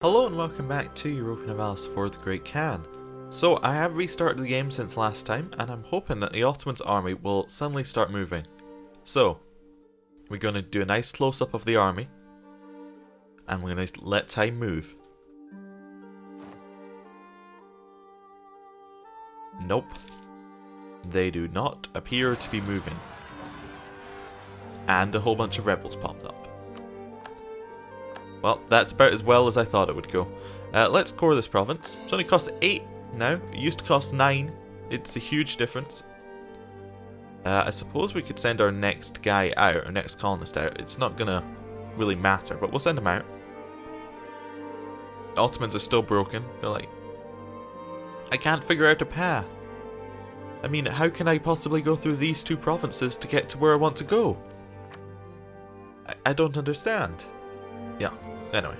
Hello and welcome back to Europa Universalis IV the Great Khan. So I have restarted the game since last time and I'm hoping that the Ottoman's army will suddenly start moving. So we're going to do a nice close up of the army and we're going to let time move. Nope. They do not appear to be moving. And a whole bunch of rebels popped up. Well, that's about as well as I thought it would go. Let's core this province. It's only cost 8 now. It used to cost 9. It's a huge difference. I suppose we could send our next guy out, our next colonist out. It's not gonna really matter, but we'll send him out. The Ottomans are still broken. They're like, I can't figure out a path. I mean, how can I possibly go through these two provinces to get to where I want to go? I don't understand. Yeah, anyway.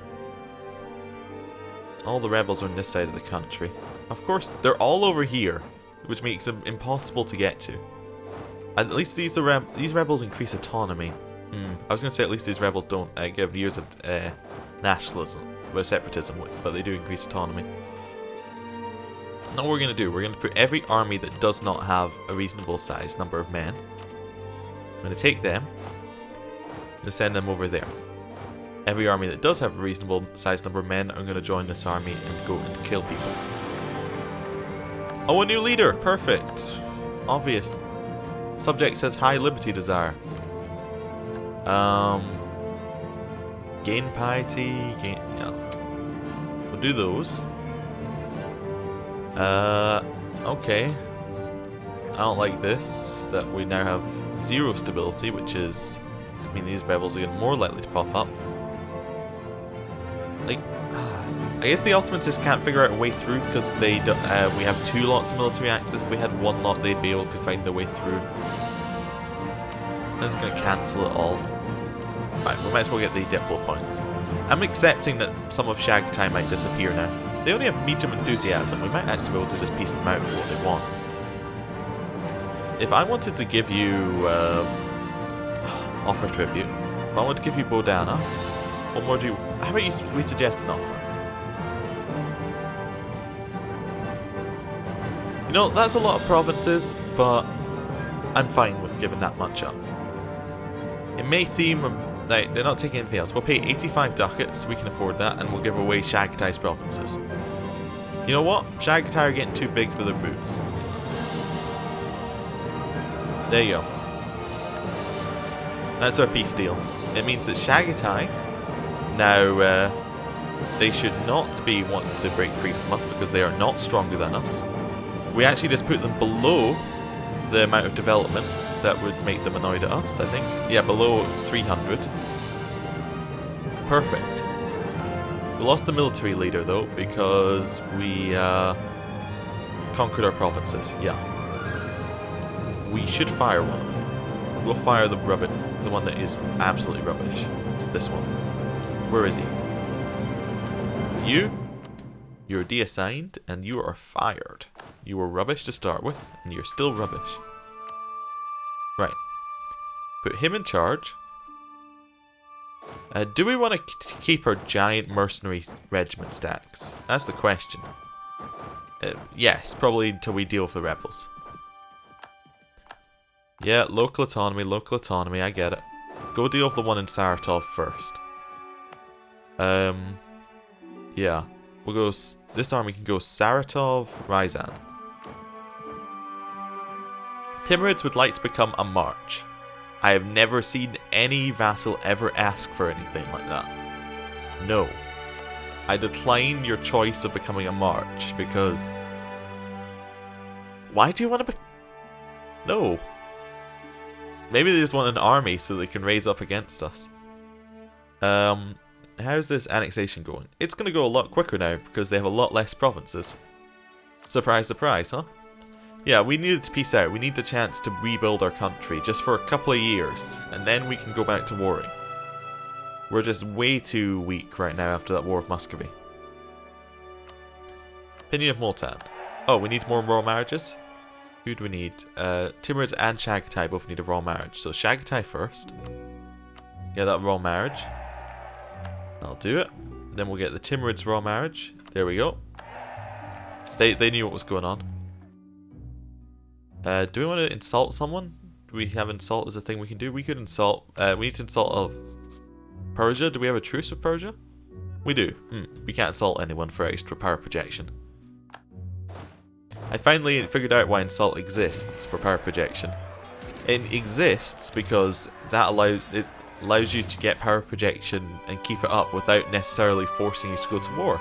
All the rebels are on this side of the country. Of course, they're all over here, which makes them impossible to get to. At least these rebels increase autonomy. I was going to say at least these rebels don't give years of nationalism, or separatism, but they do increase autonomy. Now what we're going to do, we're going to put every army that does not have a reasonable sized number of men. I'm going to take them, and send them over there. Every army that does have a reasonable sized number of men are going to join this army and go and kill people. Oh, a new leader! Perfect! Obvious. Subject says high liberty desire. Gain piety, yeah. We'll do those. Okay. I don't like this, that we now have 0 stability, which is, I mean, these rebels are even more likely to pop up. Like, I guess the Ottomans just can't figure out a way through because they don't, we have 2 lots of military access. If we had 1 lot, they'd be able to find a way through. That's going to cancel it all. Right, we might as well get the Diplo points. I'm accepting that some of Chagatai might disappear now. They only have medium enthusiasm. We might actually be able to just piece them out for what they want. If I wanted to give you offer tribute, if I wanted to give you Bodana, what more do you... How about we suggest an offer? You know, that's a lot of provinces, but I'm fine with giving that much up. It may seem like they're not taking anything else. We'll pay 85 ducats, we can afford that, and we'll give away Chagatai's provinces. You know what? Chagatai are getting too big for their boots. There you go. That's our peace deal. It means that Chagatai now, they should not be wanting to break free from us because they are not stronger than us. We actually just put them below the amount of development that would make them annoyed at us, I think. Yeah, below 300. Perfect. We lost the military leader though because we conquered our provinces. Yeah. We should fire one of them. We'll fire the one that is absolutely rubbish. It's this one. Where is he? You're deassigned and you are fired. You were rubbish to start with and you're still rubbish. Right. Put him in charge. Do we want to keep our giant mercenary regiment stacks? That's the question. Yes, probably until we deal with the rebels. Yeah, local autonomy, I get it. Go deal with the one in Saratov first. Yeah. We'll go, this army can go Saratov, Ryazan. Timurids would like to become a march. I have never seen any vassal ever ask for anything like that. No. I decline your choice of becoming a march because... Why do you want to be... No. Maybe they just want an army so they can raise up against us. How's this annexation going? It's going to go a lot quicker now because they have a lot less provinces. Surprise, surprise, huh? Yeah, we needed to peace out. We need the chance to rebuild our country just for a couple of years. And then we can go back to warring. We're just way too weak right now after that War of Muscovy. Opinion of Multan. Oh, we need more royal marriages? Who do we need? Timurids and Chagatai both need a royal marriage. So Chagatai first. Yeah, that royal marriage. I'll do it. Then we'll get the Timurids' Royal Marriage. There we go. They knew what was going on. Do we want to insult someone? Do we have insult as a thing we can do? We could insult... we need to insult of Persia. Do we have a truce with Persia? We do. We can't insult anyone for extra power projection. I finally figured out why insult exists for power projection. It exists because that allows you to get power projection and keep it up without necessarily forcing you to go to war.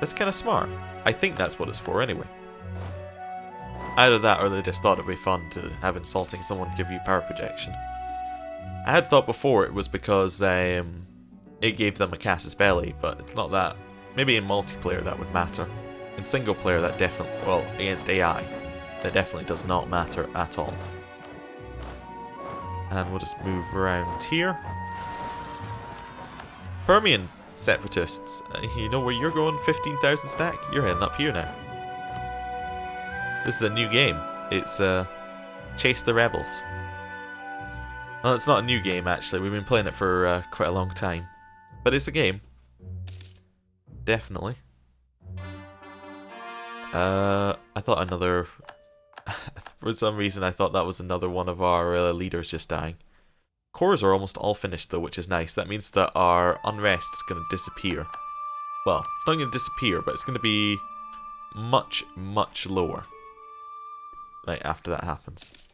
That's kind of smart. I think that's what it's for anyway. Either that or they just thought it'd be fun to have insulting someone give you power projection. I had thought before it was because it gave them a casus belli, but it's not that. Maybe in multiplayer that would matter. In single player that definitely, well, against AI, that definitely does not matter at all. And we'll just move around here. Permian separatists, you know where you're going? 15,000 stack? You're heading up here now. This is a new game. It's Chase the Rebels. Well, it's not a new game actually. We've been playing it for quite a long time. But it's a game. Definitely. I thought another... For some reason I thought that was another one of our leaders just dying. Cores are almost all finished though, which is nice. That means that our unrest is going to disappear. Well, it's not going to disappear, but it's going to be much, much lower. Like, after that happens.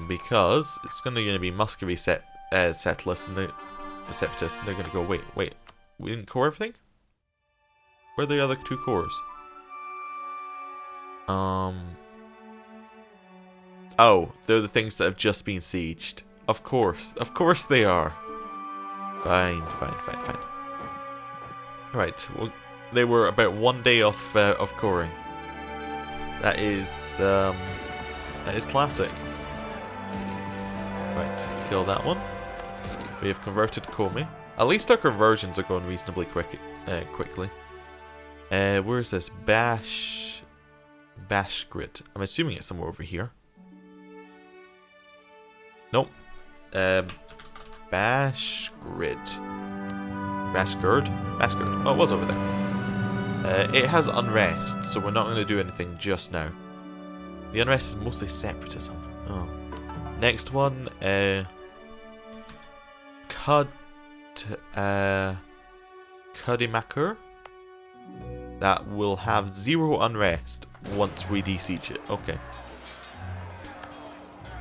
Because it's going to be Muscovy settlers and the separatists, and they're going to go, wait, we didn't core everything? Where are the other two cores? Oh, they're the things that have just been sieged. Of course they are. Fine. Right, well, they were about 1 day off coring. That is classic. Right, kill that one. We have converted Komi. At least our conversions are going reasonably quickly. Where is this? Bashgrid. I'm assuming it's somewhere over here. Nope. Bashgrid. Oh, it was over there. It has unrest, so we're not going to do anything just now. The unrest is mostly separatism. Oh. Next one, Kudimakur. That will have 0 unrest once we de-siege it. Okay.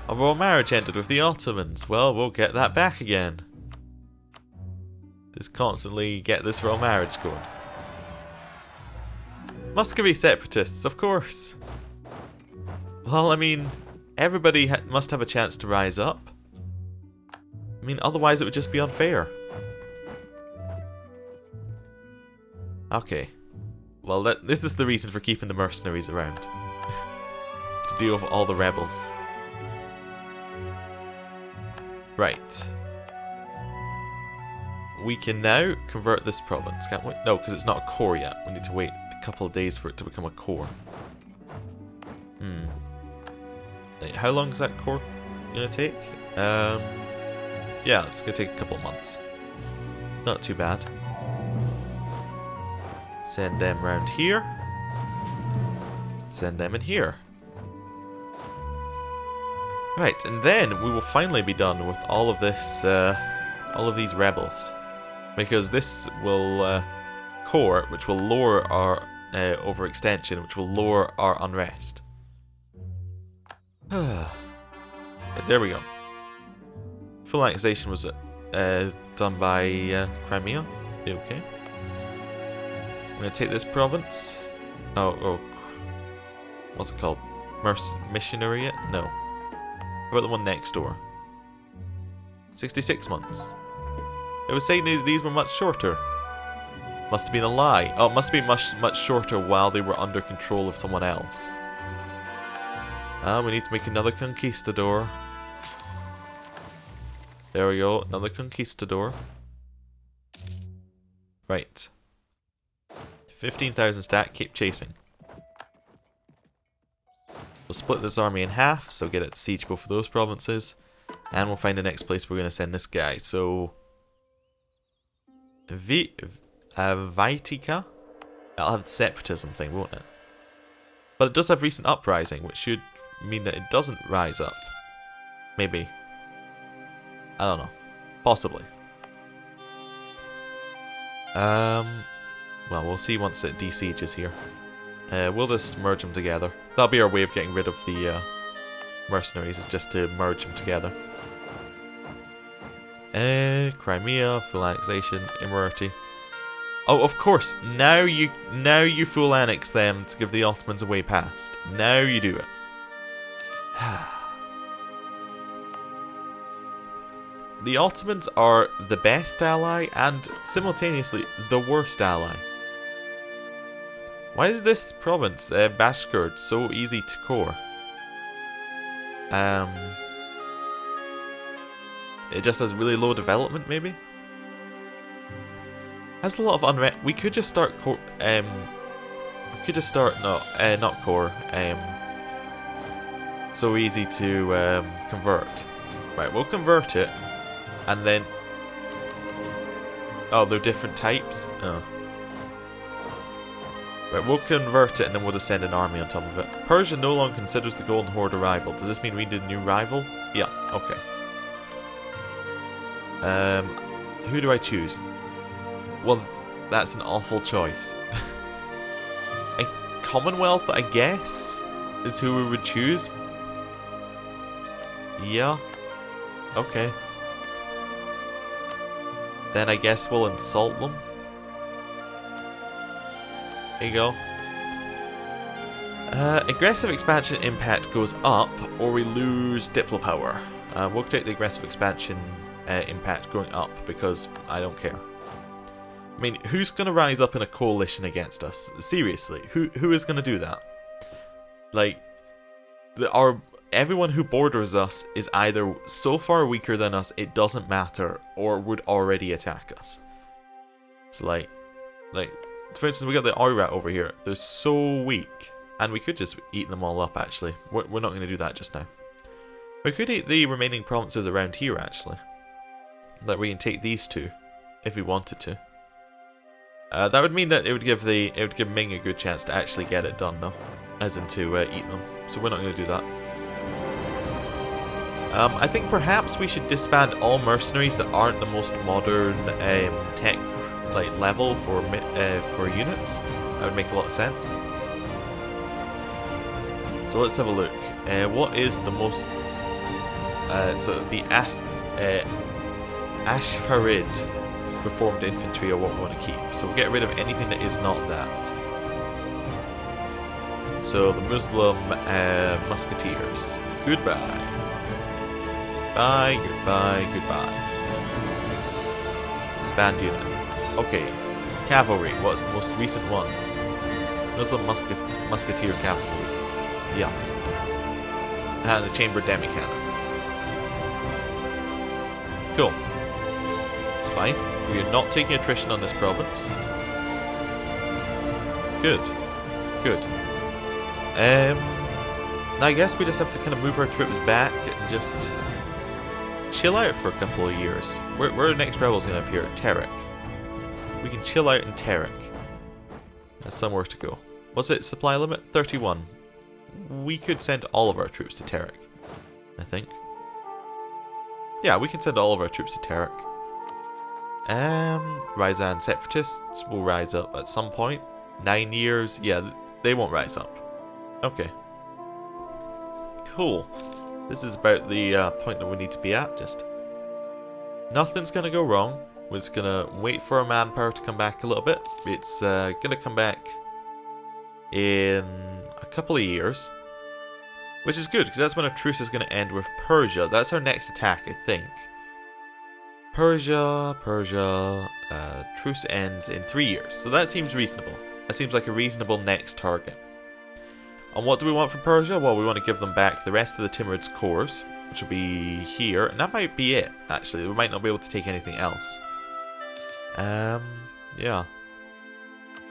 A royal marriage ended with the Ottomans. Well, we'll get that back again. Just constantly get this royal marriage going. Muscovy separatists, of course. Well, I mean, everybody must have a chance to rise up. I mean, otherwise it would just be unfair. Okay. Well, this is the reason for keeping the mercenaries around. To deal with all the rebels. Right. We can now convert this province, can't we? No, because it's not a core yet. We need to wait a couple of days for it to become a core. How long is that core going to take? Yeah, it's going to take a couple of months. Not too bad. Send them round here. Send them in here. Right, and then we will finally be done with all of this, all of these rebels, because this will core, which will lower our overextension, which will lower our unrest. But there we go. Full annexation was done by Crimea. Okay. I'm going to take this province. Oh, what's it called? Missionary? No. How about the one next door? 66 months. It was saying these were much shorter. Must have been a lie. Oh, it must be much shorter while they were under control of someone else. We need to make another conquistador. There we go, another conquistador. Right. 15,000 stat, keep chasing. We'll split this army in half, so get it to siege both of those provinces. And we'll find the next place we're going to send this guy, so... Vitica? That'll have the separatism thing, won't it? But it does have recent uprising, which should mean that it doesn't rise up. Maybe. I don't know. Possibly. Well, we'll see once it desieges here. We'll just merge them together. That'll be our way of getting rid of the mercenaries, is just to merge them together. Crimea, full annexation, Immorality. Oh, of course. Now you full annex them to give the Ottomans a way past. Now you do it. The Ottomans are the best ally and simultaneously the worst ally. Why is this province, Bashkir, so easy to core? It just has really low development, maybe? Has a lot of unrest. We could just start core. We could just start not core. So easy to convert. Right, we'll convert it, and then. Oh, they're different types. Oh. Right, we'll convert it, and then we'll just send an army on top of it. Persia no longer considers the Golden Horde a rival. Does this mean we need a new rival? Yeah. Okay. Who do I choose? Well, that's an awful choice. A Commonwealth, I guess, is who we would choose. Yeah. Okay. Then I guess we'll insult them. There you go. Aggressive expansion impact goes up, or we lose Diplo power. We'll take the aggressive expansion impact going up, because I don't care. I mean, who's going to rise up in a coalition against us? Seriously, who is going to do that? Like, everyone who borders us is either so far weaker than us it doesn't matter, or would already attack us. It's like, for instance, we got the Oirat over here. They're so weak, and we could just eat them all up. Actually, we're not going to do that just now. We could eat the remaining provinces around here. Actually, that we can take these two, if we wanted to. That would mean that it would give Ming a good chance to actually get it done, though, as in to eat them. So we're not going to do that. I think perhaps we should disband all mercenaries that aren't the most modern tech level for units. That would make a lot of sense. So let's have a look. What is the most? So it'd be Ashfarid. Reformed infantry are what we want to keep. So we'll get rid of anything that is not that. So the Muslim musketeers. Goodbye. Bye, goodbye, goodbye. Expand unit. Okay. Cavalry. What's the most recent one? Muslim musketeer cavalry. Yes. And the chamber demi-cannon. Cool. It's fine. We are not taking attrition on this province. Good. Good. I guess we just have to kind of move our troops back and just chill out for a couple of years. Where are the next rebels going to appear? Terek. We can chill out in Terek. That's somewhere to go. What's it? Supply limit? 31. We could send all of our troops to Terek, I think. Yeah, we can send all of our troops to Terek. Ryzan separatists will rise up at some point. 9 years. Yeah, they won't rise up. Okay. Cool. This is about the point that we need to be at, just. Nothing's going to go wrong. We're just going to wait for our manpower to come back a little bit. It's going to come back in a couple of years. Which is good, because that's when our truce is going to end with Persia. That's our next attack, I think. Persia, truce ends in 3 years. So that seems reasonable. That seems like a reasonable next target. And what do we want from Persia? Well, we want to give them back the rest of the Timurids' cores, which will be here. And that might be it, actually. We might not be able to take anything else. Yeah.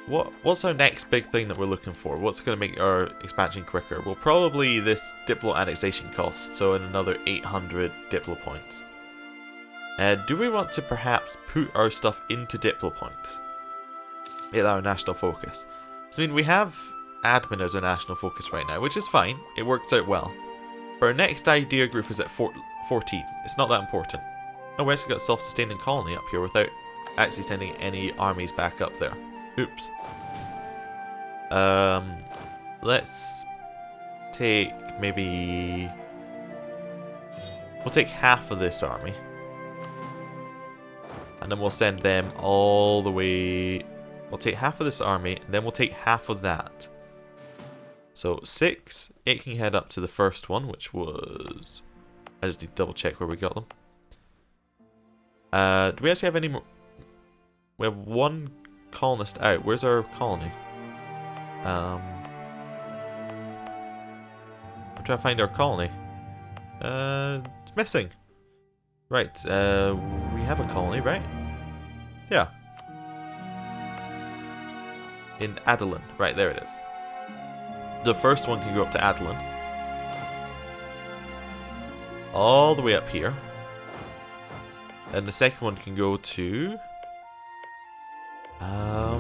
What's our next big thing that we're looking for? What's going to make our expansion quicker? Well, probably this Diplo annexation cost. So another 800 Diplo points. Do we want to perhaps put our stuff into Diplo points? Yeah, our national focus. So I mean, we have admin as our national focus right now, which is fine. It works out well. But our next idea group is at 14. It's not that important. Oh, we actually got a self-sustaining colony up here without actually sending any armies back up there. Oops. Let's take maybe... We'll take half of this army. And then we'll send them all the way... We'll take half of this army, and then we'll take half of that. So 6, it can head up to the first one, which was... I just need to double check where we got them. Do we actually have any more? We have one colonist out. Where's our colony? I'm trying to find our colony. It's missing. Right, we have a colony, right? Yeah. In Adelan. Right, there it is. The first one can go up to Adelan. All the way up here. And the second one can go to... I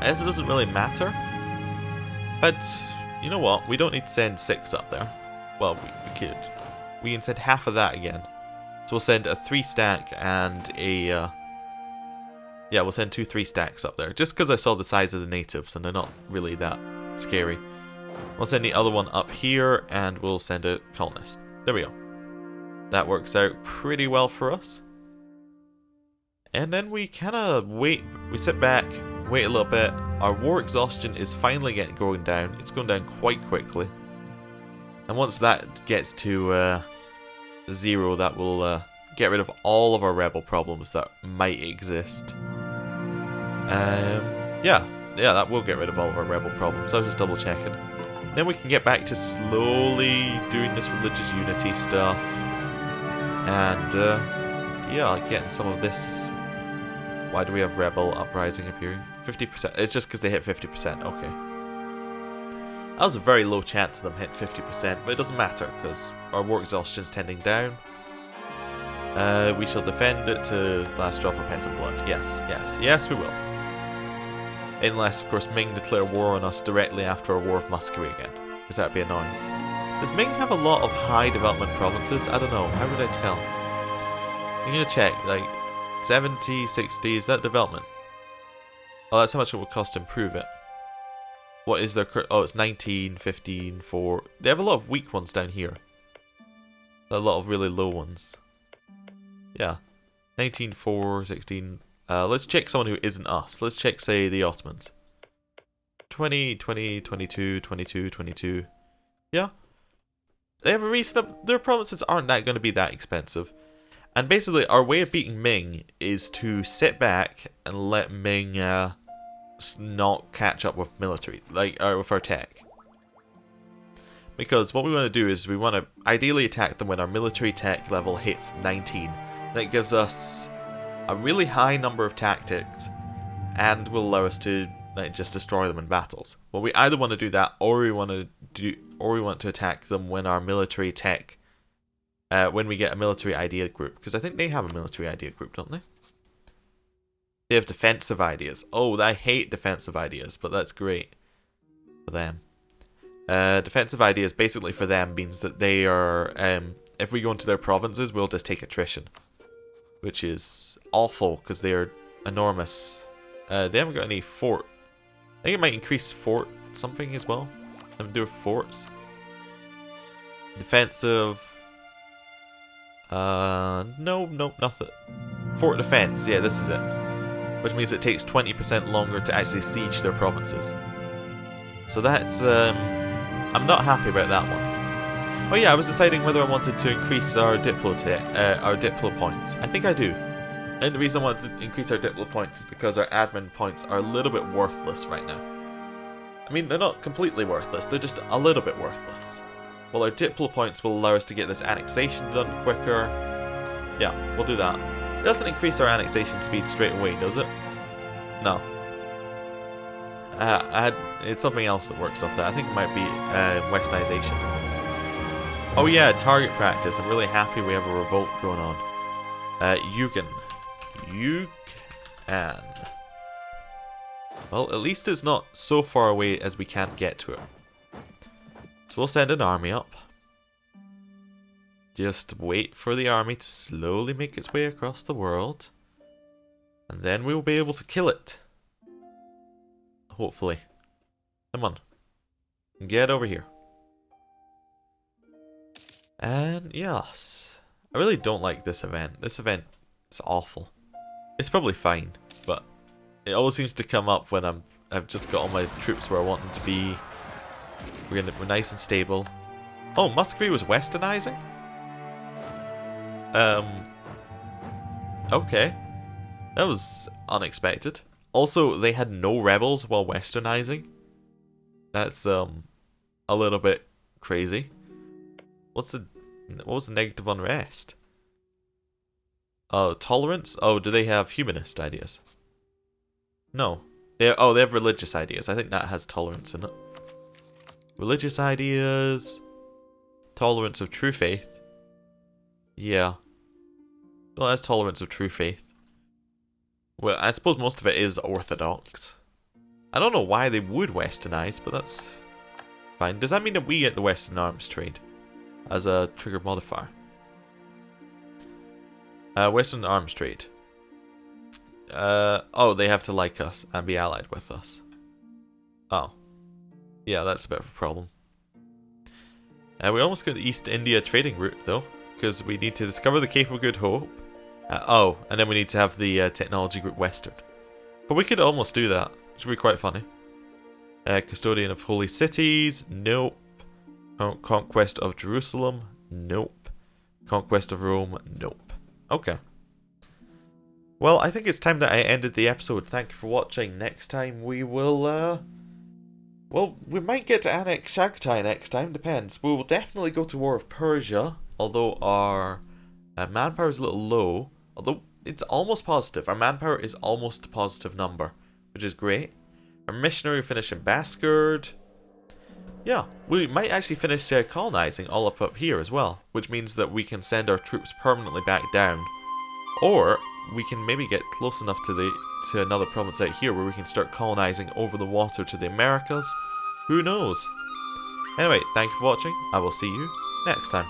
guess it doesn't really matter. But, you know what? We don't need to send 6 up there. Well, we could. We can send half of that again. So we'll send a 3 stack and a... yeah, we'll send 2 3 stacks up there. Just because I saw the size of the natives and they're not really that scary. We'll send the other one up here and we'll send a colonist. There we go. That works out pretty well for us. And then we kind of wait. We sit back, wait a little bit. Our war exhaustion is finally going down. It's going down quite quickly. And once that gets to 0, that will get rid of all of our rebel problems that might exist. Yeah, that will get rid of all of our rebel problems. I was just double checking. Then we can get back to slowly doing this religious unity stuff. And, yeah, getting some of this. Why do we have rebel uprising appearing? 50%. It's just because they hit 50%. Okay. That was a very low chance of them hit 50%, but it doesn't matter because our war exhaustion is tending down. We shall defend it to last drop of peasant blood. Yes, we will. Unless, of course, Ming declare war on us directly after a war of Muscovy again, because that'd be annoying. Does Ming have a lot of high development provinces? I don't know. How would I tell? I'm gonna check. Like 70, 60. Is that development? Oh, that's how much it will cost to improve it. What is their? Oh, it's 19, 15, 4. They have a lot of weak ones down here. A lot of really low ones. Yeah, 19, 4, 16. Let's check someone who isn't us. Let's check, say, the Ottomans. 20, 20, 22, 22, 22. Yeah. They have a reasonable... Their provinces aren't going to be that expensive. And basically, our way of beating Ming is to sit back and let Ming not catch up with military, like with our tech. Because what we want to do is we want to ideally attack them when our military tech level hits 19. That gives us a really high number of tactics and will allow us to just destroy them in battles. Well, we either want to do that or we want to attack them when our military tech when we get a military idea group, because I think they have a military idea group, don't they? They have defensive ideas. Oh, I hate defensive ideas, but that's great for them. Defensive ideas basically for them means that they are, if we go into their provinces, we'll just take attrition, which is awful because they are enormous. They haven't got any fort. I think it might increase fort something as well. Have to do with forts. Defensive. No, nothing. Fort defense. Yeah, this is it. Which means it takes 20% longer to actually siege their provinces. So that's I'm not happy about that one. Oh yeah, I was deciding whether I wanted to increase our diplo points. I think I do. And the reason I want to increase our diplo points is because our admin points are a little bit worthless right now. I mean, they're not completely worthless, they're just a little bit worthless. Well, our diplo points will allow us to get this annexation done quicker. Yeah, we'll do that. It doesn't increase our annexation speed straight away, does it? No. It's something else that works off that. I think it might be westernization. Oh yeah, target practice. I'm really happy we have a revolt going on. You can. Well, at least it's not so far away as we can't get to it. So we'll send an army up. Just wait for the army to slowly make its way across the world. And then we will be able to kill it. Hopefully. Come on. Get over here. And yes. I really don't like this event. This event is awful. It's probably fine, but it always seems to come up when I've just got all my troops where I want them to be. We're nice and stable. Oh, Muscovy was westernizing? Okay. That was unexpected. Also, they had no rebels while westernizing. That's a little bit crazy. What was the negative unrest? Oh, tolerance? Oh, do they have humanist ideas? No. They have religious ideas. I think that has tolerance in it. Religious ideas. Tolerance of true faith. Yeah. Well, that's tolerance of true faith. Well, I suppose most of it is orthodox. I don't know why they would westernize, but that's fine. Does that mean that we get the Western arms trade as a trigger modifier? Western arms trade. Oh, they have to like us and be allied with us. Oh. Yeah, that's a bit of a problem. We almost got the East India trading route, though, because we need to discover the Cape of Good Hope. Oh, and then we need to have the technology group Western. But we could almost do that, which would be quite funny. Custodian of Holy Cities, nope. Conquest of Jerusalem, nope. Conquest of Rome, nope. Okay. Well, I think it's time that I ended the episode. Thank you for watching. Next time we will, well, we might get to annex Chagatai next time, depends. We will definitely go to War of Persia, although our manpower is a little low. Although it's almost positive. Our manpower is almost a positive number, which is great. Our missionary will finish in Bastard. Yeah, we might actually finish colonizing all up here as well, which means that we can send our troops permanently back down. Or we can maybe get close enough to another province out here where we can start colonizing over the water to the Americas. Who knows? Anyway, thank you for watching. I will see you next time.